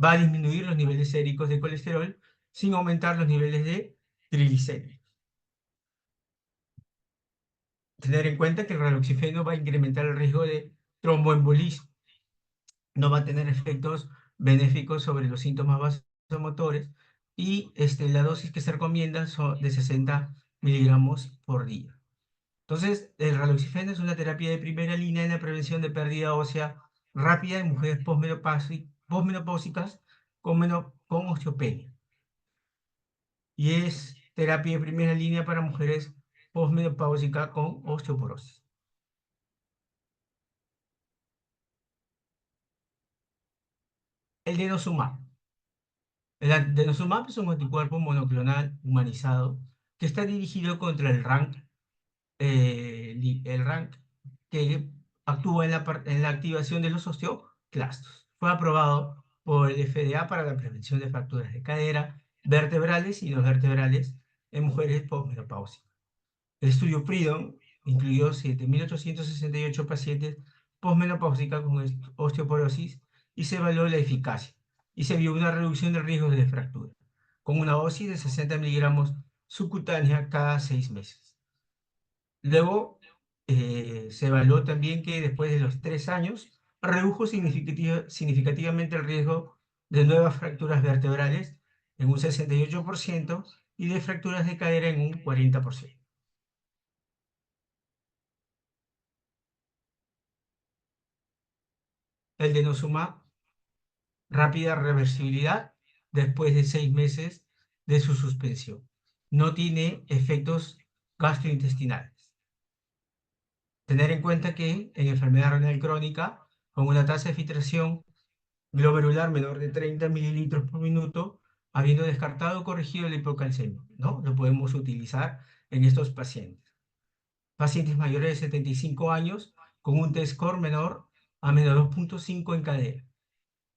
Va a disminuir los niveles séricos de colesterol sin aumentar los niveles de triglicéridos. Tener en cuenta que el raloxifeno va a incrementar el riesgo de tromboembolismo. No va a tener efectos benéficos sobre los síntomas vasomotores, y la dosis que se recomienda son de 60 miligramos por día. Entonces, el raloxifeno es una terapia de primera línea en la prevención de pérdida ósea rápida en mujeres posmenopáusicas con osteopenia. Y es terapia de primera línea para mujeres posmenopáusicas con osteoporosis. El denosumab. El denosumab es un anticuerpo monoclonal humanizado que está dirigido contra el RANK, que actúa en la activación de los osteoclastos. Fue aprobado por el FDA para la prevención de fracturas de cadera, vertebrales y no vertebrales en mujeres posmenopáusicas. El estudio Freedom incluyó 7.868 pacientes posmenopáusicas con osteoporosis y se evaluó la eficacia y se vio una reducción del riesgo de fractura con una dosis de 60 miligramos subcutánea cada 6 meses. Luego, se evaluó también que después de los 3 años redujo significativamente el riesgo de nuevas fracturas vertebrales en un 68% y de fracturas de cadera en un 40%. El denosumab: rápida reversibilidad después de 6 meses de su suspensión. No tiene efectos gastrointestinales. Tener en cuenta que en enfermedad renal crónica, con una tasa de filtración glomerular menor de 30 mililitros por minuto, habiendo descartado o corregido la hipocalcemia, ¿no? Lo podemos utilizar en estos pacientes. Pacientes mayores de 75 años con un T-score menor a menos 2,5 en cadera.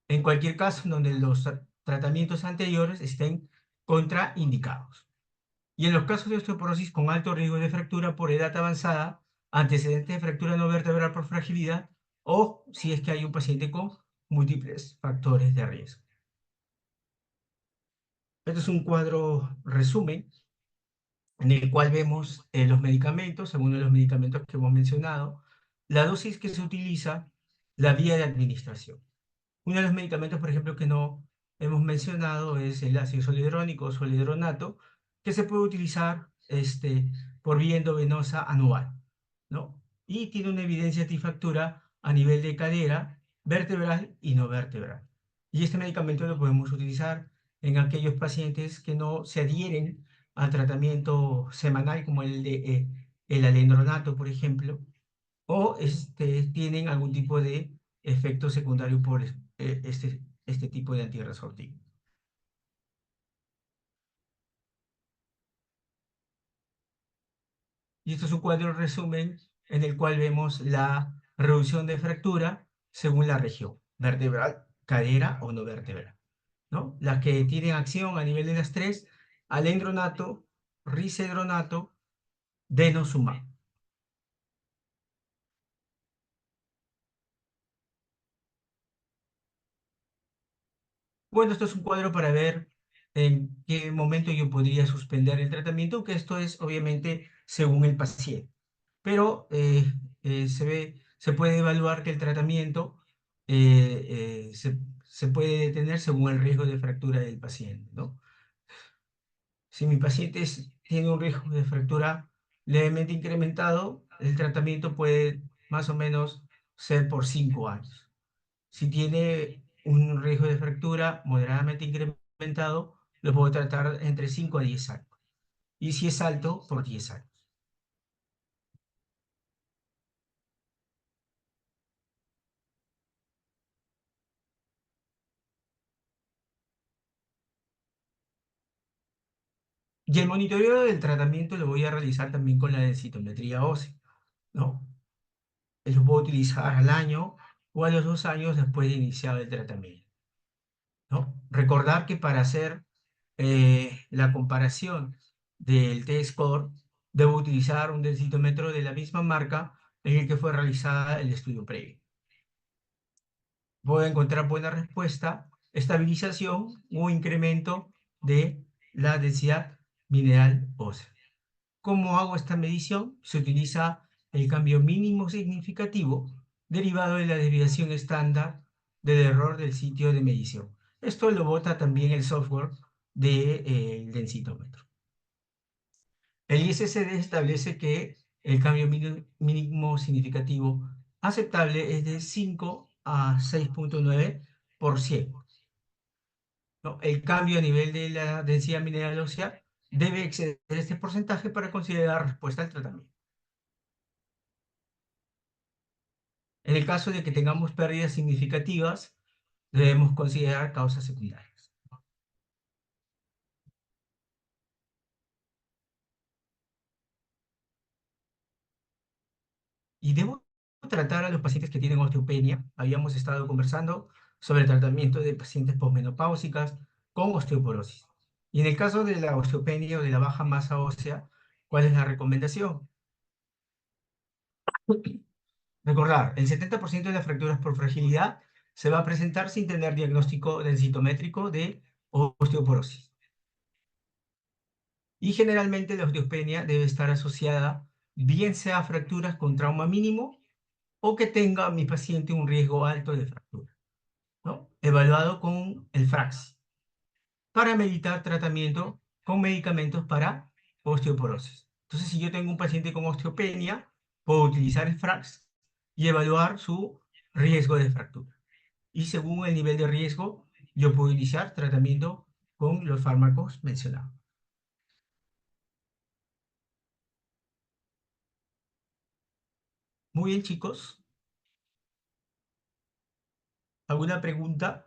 En cualquier caso, en donde los tratamientos anteriores estén contraindicados. Y en los casos de osteoporosis con alto riesgo de fractura por edad avanzada, antecedentes de fractura no vertebral por fragilidad, o si es que hay un paciente con múltiples factores de riesgo. Este es un cuadro resumen en el cual vemos los medicamentos, algunos de los medicamentos que hemos mencionado, la dosis que se utiliza, la vía de administración. Uno de los medicamentos, por ejemplo, que no hemos mencionado es el ácido zoledrónico o zoledronato, que se puede utilizar por vía endovenosa anual, ¿no? Y tiene una evidencia antifractura a nivel de cadera, vertebral y no vertebral. Y este medicamento lo podemos utilizar en aquellos pacientes que no se adhieren al tratamiento semanal como el alendronato, por ejemplo, o tienen algún tipo de efecto secundario por este tipo de antirresortín. Y esto es un cuadro resumen en el cual vemos la reducción de fractura según la región, vertebral, cadera o no vertebral, ¿no? Las que tienen acción a nivel de las tres: alendronato, risedronato, denosumab. Bueno, esto es un cuadro para ver en qué momento yo podría suspender el tratamiento, que esto es obviamente según el paciente. Pero se puede evaluar que el tratamiento se puede detener según el riesgo de fractura del paciente, ¿no? Si mi paciente tiene un riesgo de fractura levemente incrementado, el tratamiento puede más o menos ser por 5 años. Si tiene un riesgo de fractura moderadamente incrementado, lo puedo tratar entre 5 a 10 años. Y si es alto, por 10 años. Y el monitoreo del tratamiento lo voy a realizar también con la densitometría ósea, ¿no? Lo puedo utilizar al año o a los 2 años después de iniciar el tratamiento, ¿no? Recordar que para hacer la comparación del T-score, debo utilizar un densitómetro de la misma marca en el que fue realizada el estudio previo. Voy a encontrar buena respuesta, estabilización o incremento de la densidad mineral ósea. ¿Cómo hago esta medición? Se utiliza el cambio mínimo significativo derivado de la desviación estándar del error del sitio de medición. Esto lo bota también el software del densitómetro. El ISSD establece que el cambio mínimo significativo aceptable es de 5 a 6,9%. ¿No? El cambio a nivel de la densidad mineral ósea debe exceder este porcentaje para considerar respuesta al tratamiento. En el caso de que tengamos pérdidas significativas, debemos considerar causas secundarias. Y debo tratar a los pacientes que tienen osteopenia. Habíamos estado conversando sobre el tratamiento de pacientes posmenopáusicas con osteoporosis. Y en el caso de la osteopenia o de la baja masa ósea, ¿cuál es la recomendación? Recordar, el 70% de las fracturas por fragilidad se va a presentar sin tener diagnóstico densitométrico de osteoporosis. Y generalmente la osteopenia debe estar asociada bien sea a fracturas con trauma mínimo o que tenga mi paciente un riesgo alto de fractura, ¿no? Evaluado con el FRAX para meditar tratamiento con medicamentos para osteoporosis. Entonces, si yo tengo un paciente con osteopenia, puedo utilizar el FRAX y evaluar su riesgo de fractura. Y según el nivel de riesgo, yo puedo iniciar tratamiento con los fármacos mencionados. Muy bien, chicos. ¿Alguna pregunta?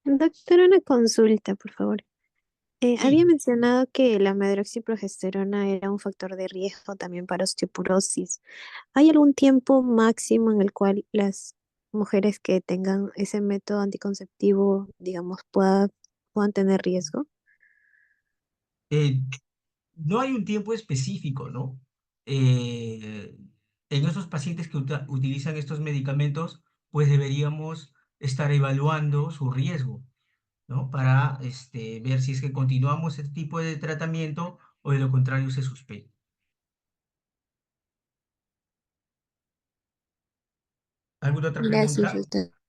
Doctor, una consulta, por favor. Había Sí. mencionado que la medroxiprogesterona era un factor de riesgo también para osteoporosis. ¿Hay algún tiempo máximo en el cual las mujeres que tengan ese método anticonceptivo, digamos, puedan tener riesgo? Eh, no hay un tiempo específico, ¿no? Eh, en esos pacientes que utilizan estos medicamentos, pues deberíamos estar evaluando su riesgo, ¿no? Para ver si es que continuamos este tipo de tratamiento o de lo contrario se suspende. ¿Alguna otra Gracias, pregunta? doctor.